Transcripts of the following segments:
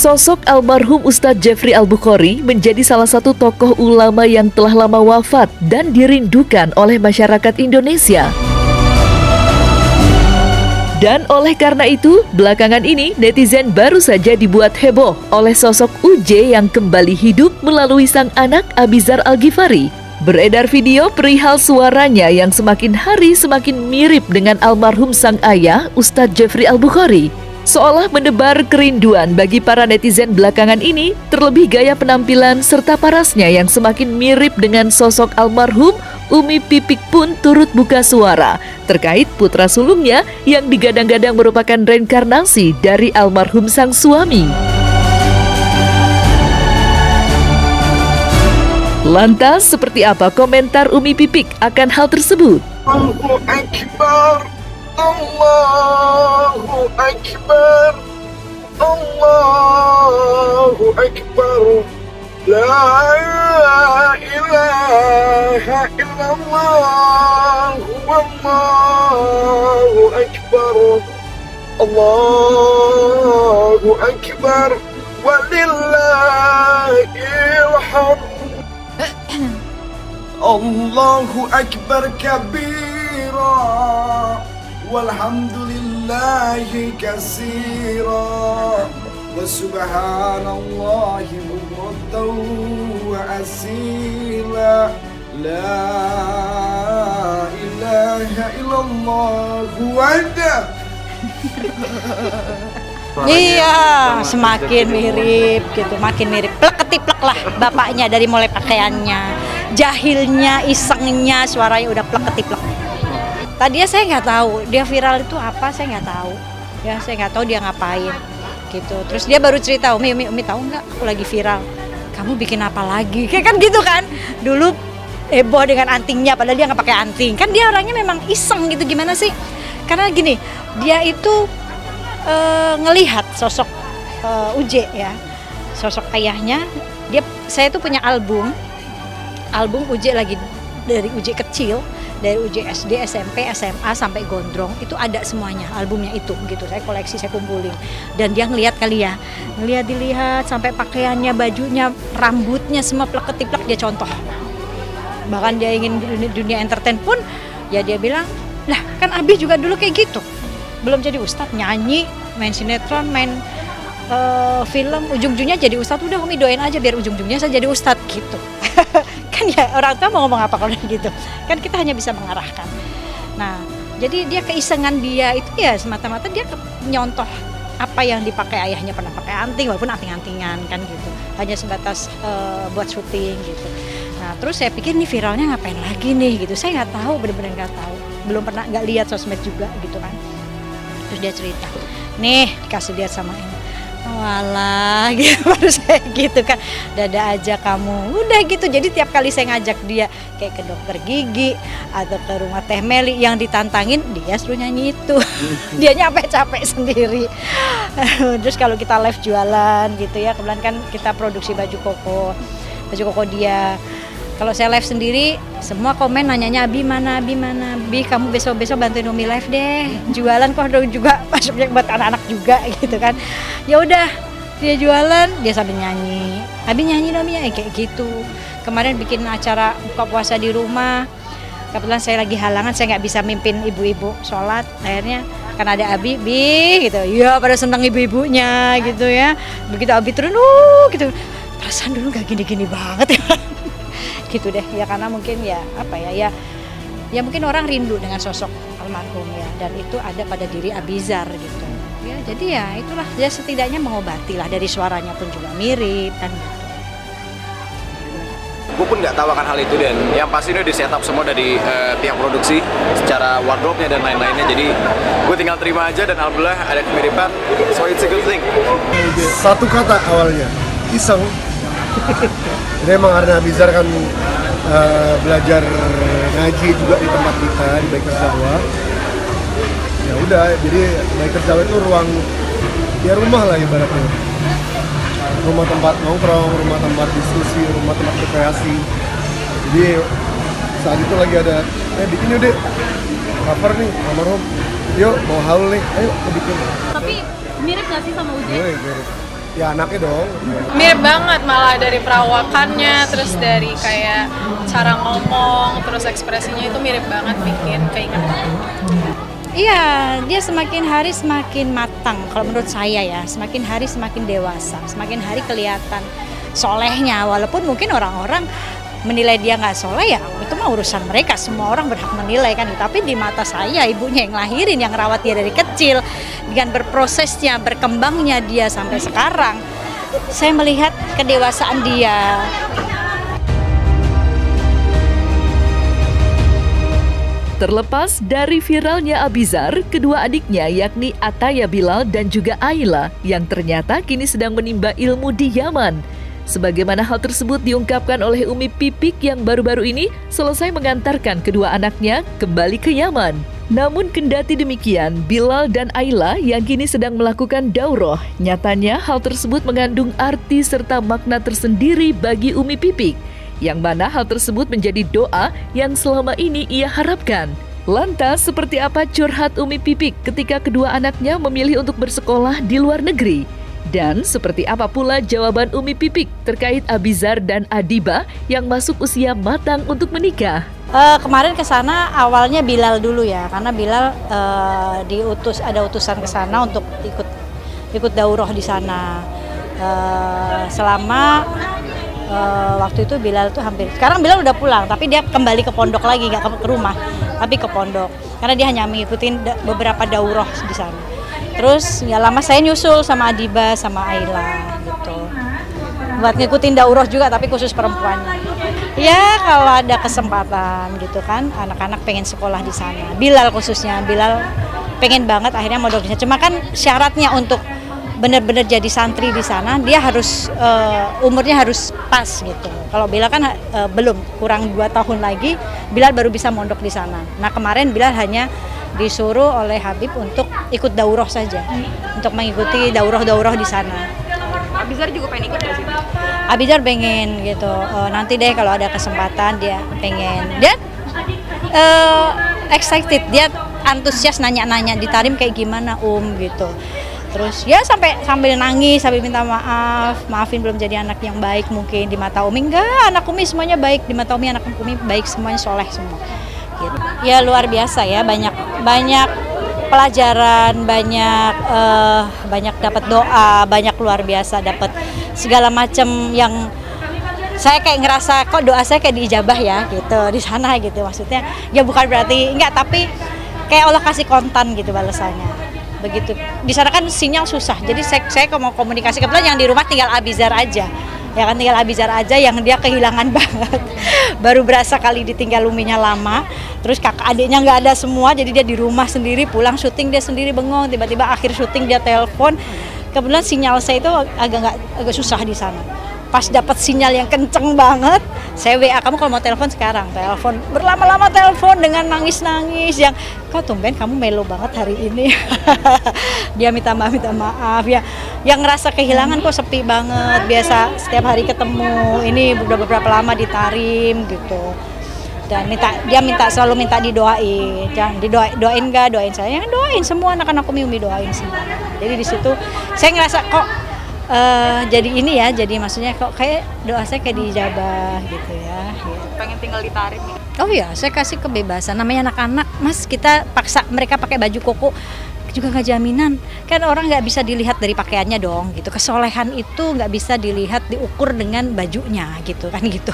Sosok almarhum Ustadz Jeffrey Al-Bukhari menjadi salah satu tokoh ulama yang telah lama wafat dan dirindukan oleh masyarakat Indonesia. Dan oleh karena itu, belakangan ini netizen baru saja dibuat heboh oleh sosok UJ yang kembali hidup melalui sang anak Abizar Al-Ghifari. Beredar video perihal suaranya yang semakin hari semakin mirip dengan almarhum sang ayah Ustadz Jeffrey Al-Bukhari. Seolah menebar kerinduan bagi para netizen belakangan ini, terlebih gaya penampilan serta parasnya yang semakin mirip dengan sosok almarhum, Umi Pipik pun turut buka suara terkait putra sulungnya yang digadang-gadang merupakan reinkarnasi dari almarhum sang suami. Lantas, seperti apa komentar Umi Pipik akan hal tersebut? Allahu Akbar, Allahu Akbar, Allahu Akbar, La ilaha illallah, Allahu Akbar, Allahu Akbar, walillahil hamd. Allahu Akbar kabira, walhamdulillahi katsira, wa subhanallahi bukratan wa asila, la ilaha illallah wahda. Iya, semakin mirip gitu, makin mirip. Plek ketiplek lah bapaknya dari mulai pakaiannya, jahilnya, isengnya, suaranya udah plek ketiplek. Tadinya saya nggak tahu dia viral itu apa, saya nggak tahu. Ya, saya nggak tahu dia ngapain gitu. Terus dia baru cerita, Umi tahu nggak? Aku lagi viral. Kamu bikin apa lagi? Kayak kan gitu kan? Dulu heboh dengan antingnya, padahal dia nggak pakai anting. Kan dia orangnya memang iseng gitu, gimana sih? Karena gini, dia itu ngelihat sosok UJ ya, sosok ayahnya. Saya tuh punya album UJ lagi dari UJ kecil, dari UJ SD, SMP, SMA sampai gondrong, itu ada semuanya albumnya itu gitu. Saya koleksi, saya kumpulin. Dan dia ngelihat kali ya, dilihat sampai pakaiannya, bajunya, rambutnya semua plek-ketiplek dia contoh. Bahkan dia ingin dunia entertain pun ya dia bilang, lah kan Abi juga dulu kayak gitu. Belum jadi ustadz, nyanyi, main sinetron, main film, ujung-ujungnya jadi ustadz. Udah Umi doain aja biar ujung-ujungnya saya jadi ustadz gitu. Kan ya orang tua mau ngomong apa kalau gitu. Kan kita hanya bisa mengarahkan. Nah, jadi dia keisengan dia itu ya semata-mata dia nyontoh apa yang dipakai ayahnya, pernah pakai anting walaupun anting-antingan kan gitu. Hanya sebatas buat syuting gitu. Nah, terus saya pikir nih viralnya ngapain lagi nih gitu. Saya nggak tahu, benar-benar nggak tahu. Belum pernah, nggak lihat sosmed juga gitu kan. Terus dia cerita, nih dikasih lihat sama ini, walah gitu, baru saya gitu kan, dada aja kamu, udah gitu. Jadi tiap kali saya ngajak dia kayak ke dokter gigi atau ke rumah Teh Meli yang ditantangin, dia suruh nyanyi itu. Dia capek sendiri. Terus kalau kita live jualan gitu ya, kebetulan kan kita produksi baju koko dia. Kalau saya live sendiri, semua komen nanyanya Abi mana, Bi kamu besok bantuin Umi live deh. Jualan kok juga masuknya buat anak-anak juga gitu kan. Ya udah, dia jualan, dia sambil nyanyi. Abi nyanyi dong ya kayak gitu. Kemarin bikin acara buka puasa di rumah. Kebetulan saya lagi halangan, saya nggak bisa mimpin ibu-ibu sholat. Akhirnya kan ada Abi, Bi gitu. Ya pada seneng ibu-ibunya gitu ya. Begitu Abi turun, gitu. Perasaan dulu nggak gini-gini banget ya. Gitu deh ya, karena mungkin ya apa ya mungkin orang rindu dengan sosok almarhum ya, dan itu ada pada diri Abizar gitu ya. Jadi ya itulah, dia setidaknya mengobati lah, dari suaranya pun juga mirip kan gitu. Gue pun nggak tahu akan hal itu, dan yang pasti ini di setup semua dari pihak produksi secara wardrobe-nya dan lain-lainnya. Jadi gue tinggal terima aja, dan alhamdulillah ada kemiripan, so it's a good thing. Satu kata awalnya, iseng. Jadi emang karena Abizar kan belajar ngaji juga di tempat kita di Bikers Dakwah. Ya udah, jadi Bikers Dakwah itu ruang, ya rumah lah ibaratnya. Rumah tempat nongkrong, rumah tempat diskusi, rumah tempat rekreasi. Jadi saat itu lagi ada, bikin yuk deh, cover nih almarhum, yuk mau haul nih, ayo bikin. Tapi mirip gak sih sama Uje? Mirip. Ya anaknya dong. Mirip banget, malah dari perawakannya, terus dari kayak cara ngomong, terus ekspresinya itu mirip banget, bikin keinget banget. Iya, dia semakin hari semakin matang kalau menurut saya ya, semakin hari semakin dewasa, semakin hari kelihatan solehnya, walaupun mungkin orang-orang menilai dia nggak soleh ya, itu mah urusan mereka, semua orang berhak menilai kan, tapi di mata saya ibunya yang lahirin, yang rawat dia dari kecil, dengan berprosesnya, berkembangnya dia sampai sekarang, saya melihat kedewasaan dia. Terlepas dari viralnya Abizar, kedua adiknya yakni Ataya Bilal dan juga Ayla yang ternyata kini sedang menimba ilmu di Yaman. Sebagaimana hal tersebut diungkapkan oleh Umi Pipik yang baru-baru ini selesai mengantarkan kedua anaknya kembali ke Yaman. Namun kendati demikian, Bilal dan Ayla yang kini sedang melakukan daurah, nyatanya hal tersebut mengandung arti serta makna tersendiri bagi Umi Pipik, yang mana hal tersebut menjadi doa yang selama ini ia harapkan. Lantas, seperti apa curhat Umi Pipik ketika kedua anaknya memilih untuk bersekolah di luar negeri? Dan seperti apa pula jawaban Umi Pipik terkait Abizar dan Adiba yang masuk usia matang untuk menikah? Kemarin ke sana awalnya Bilal dulu ya, karena Bilal ada utusan ke sana untuk ikut daurah di sana. Selama waktu itu Bilal tuh sekarang Bilal udah pulang, tapi dia kembali ke pondok lagi, nggak ke rumah, tapi ke pondok, karena dia hanya mengikuti beberapa daurah di sana. Terus ya lama saya nyusul sama Adiba sama Ayla gitu, buat ngikutin daurah juga, tapi khusus perempuannya. Ya kalau ada kesempatan gitu kan, anak-anak pengen sekolah di sana. Bilal khususnya, Bilal pengen banget akhirnya mau di sana. Cuma kan syaratnya untuk benar-benar jadi santri di sana, dia harus umurnya harus pas gitu. Kalau Bilal kan belum, kurang 2 tahun lagi Bilal baru bisa mondok di sana. Nah kemarin Bilal hanya disuruh oleh Habib untuk ikut daurah saja, untuk mengikuti daurah-daurah di sana. Abizar juga pengen ikut nggak sih? Abizar pengen gitu, nanti deh kalau ada kesempatan dia pengen. Dia excited, dia antusias nanya-nanya di Tarim kayak gimana gitu. Terus ya sambil nangis, sambil minta maafin belum jadi anak yang baik mungkin di mata Umi. Enggak, anak Umi semuanya baik, di mata Umi anak Umi baik semuanya, soleh semua. Gitu. Ya luar biasa ya, banyak pelajaran, banyak dapat doa, banyak luar biasa, dapat segala macam yang saya kayak ngerasa kok doa saya kayak diijabah ya gitu di sana gitu, maksudnya ya bukan berarti enggak, tapi kayak Allah kasih kontan gitu balasannya. Begitu. Di sana kan sinyal susah, jadi saya mau komunikasi, kebetulan yang di rumah tinggal Abizar aja. Ya kan tinggal Abizar aja yang dia kehilangan banget. Baru berasa kali ditinggal Uminya lama, terus kakak adiknya nggak ada semua, jadi dia di rumah sendiri, pulang syuting dia sendiri bengong, tiba-tiba akhir syuting dia telepon. Kebetulan sinyal saya itu agak susah di sana. Pas dapat sinyal yang kenceng banget, saya WA, kamu kalau mau telepon sekarang, telepon berlama-lama, telepon dengan nangis-nangis yang kok tumben kamu melo banget hari ini. Dia minta maaf ya, yang ngerasa kehilangan kok sepi banget, biasa setiap hari ketemu, ini udah beberapa lama di Tarim gitu. Dan dia selalu minta didoain, jangan doain nggak, doain saya, doain semua anak-anak Umi doain semua. Jadi di situ saya ngerasa kok jadi ini ya, jadi maksudnya kok kayak doa saya kayak diijabah gitu ya. Pengen tinggal di Tarim. Oh iya, saya kasih kebebasan, namanya anak-anak, Mas, kita paksa mereka pakai baju koko juga nggak jaminan, kan orang nggak bisa dilihat dari pakaiannya dong gitu, kesolehan itu nggak bisa dilihat diukur dengan bajunya gitu kan gitu.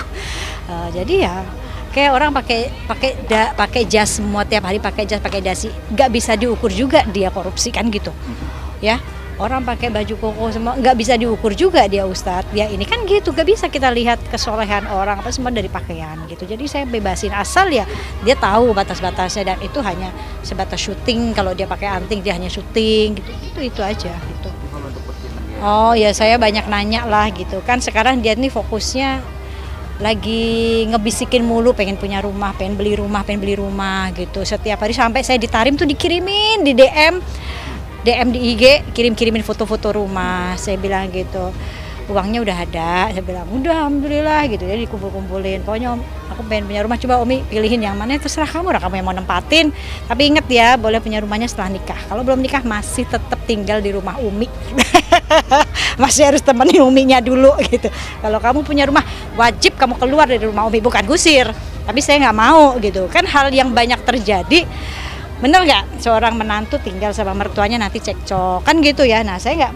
Jadi ya kayak orang pakai jas semua tiap hari, pakai jas, pakai dasi, nggak bisa diukur juga dia korupsi kan gitu ya. Orang pakai baju koko semua nggak bisa diukur juga dia Ustadz ya, ini kan gitu, nggak bisa kita lihat kesolehan orang apa semua dari pakaian gitu. Jadi saya bebasin asal ya dia tahu batas-batasnya, dan itu hanya sebatas syuting. Kalau dia pakai anting dia hanya syuting gitu, itu aja gitu. Oh ya, saya banyak nanya lah gitu kan, sekarang dia nih fokusnya lagi ngebisikin mulu, pengen punya rumah, pengen beli rumah gitu. Setiap hari sampai saya di Tarim tuh dikirimin di DM di IG, kirimin foto-foto rumah. Saya bilang gitu, uangnya udah ada, saya bilang udah alhamdulillah gitu, jadi dikumpul-kumpulin. Pokoknya aku pengen punya rumah, coba Umi pilihin yang mana, terserah kamu lah, kamu yang mau nempatin. Tapi inget ya, boleh punya rumahnya setelah nikah. Kalau belum nikah masih tetap tinggal di rumah Umi. Masih harus temenin Uminya dulu gitu. Kalau kamu punya rumah, wajib kamu keluar dari rumah Umi, bukan gusir. Tapi saya nggak mau gitu, kan hal yang banyak terjadi. Bener nggak? Seorang menantu tinggal sama mertuanya nanti cekcok, kan gitu ya. Nah saya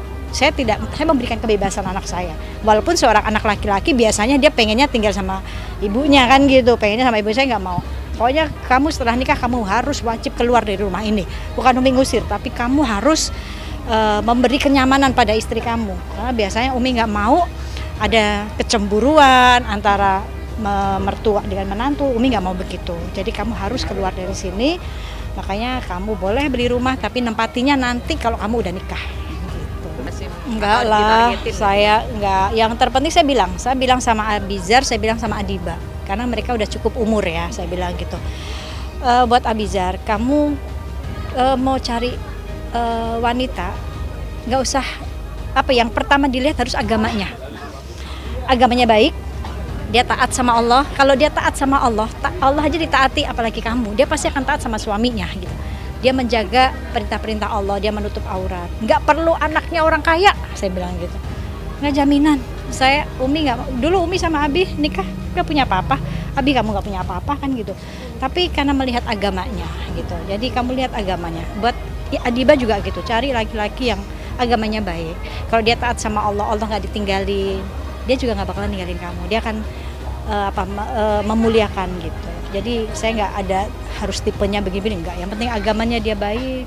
memberikan kebebasan anak saya. Walaupun seorang anak laki-laki biasanya dia pengennya tinggal sama ibunya kan gitu, pengennya sama ibu, saya nggak mau. Pokoknya kamu setelah nikah kamu harus wajib keluar dari rumah ini. Bukan Umi ngusir, tapi kamu harus memberi kenyamanan pada istri kamu. Karena biasanya Umi nggak mau ada kecemburuan antara mertua dengan menantu. Umi nggak mau begitu. Jadi kamu harus keluar dari sini. Makanya kamu boleh beli rumah, tapi nempatinya nanti kalau kamu udah nikah. Enggak lah, saya enggak. Yang terpenting saya bilang sama Abizar, saya bilang sama Adiba, karena mereka udah cukup umur ya, saya bilang gitu. Buat Abizar, kamu mau cari wanita, nggak usah yang pertama dilihat harus agamanya. Agamanya baik, dia taat sama Allah. Kalau dia taat sama Allah, Allah aja ditaati, apalagi kamu. Dia pasti akan taat sama suaminya gitu. Dia menjaga perintah-perintah Allah, dia menutup aurat. Nggak perlu anaknya orang kaya, saya bilang gitu. Nggak jaminan. Umi nggak, dulu Umi sama Abi nikah nggak punya apa-apa. Abi kamu nggak punya apa-apa kan gitu. Tapi karena melihat agamanya gitu. Jadi kamu lihat agamanya. Buat ya, Adiba juga gitu. Cari laki-laki yang agamanya baik. Kalau dia taat sama Allah, Allah nggak ditinggalin. Dia juga nggak bakalan ninggalin kamu. Dia akan memuliakan gitu. Jadi saya nggak ada harus tipenya begini-begini, enggak. Yang penting agamanya dia baik,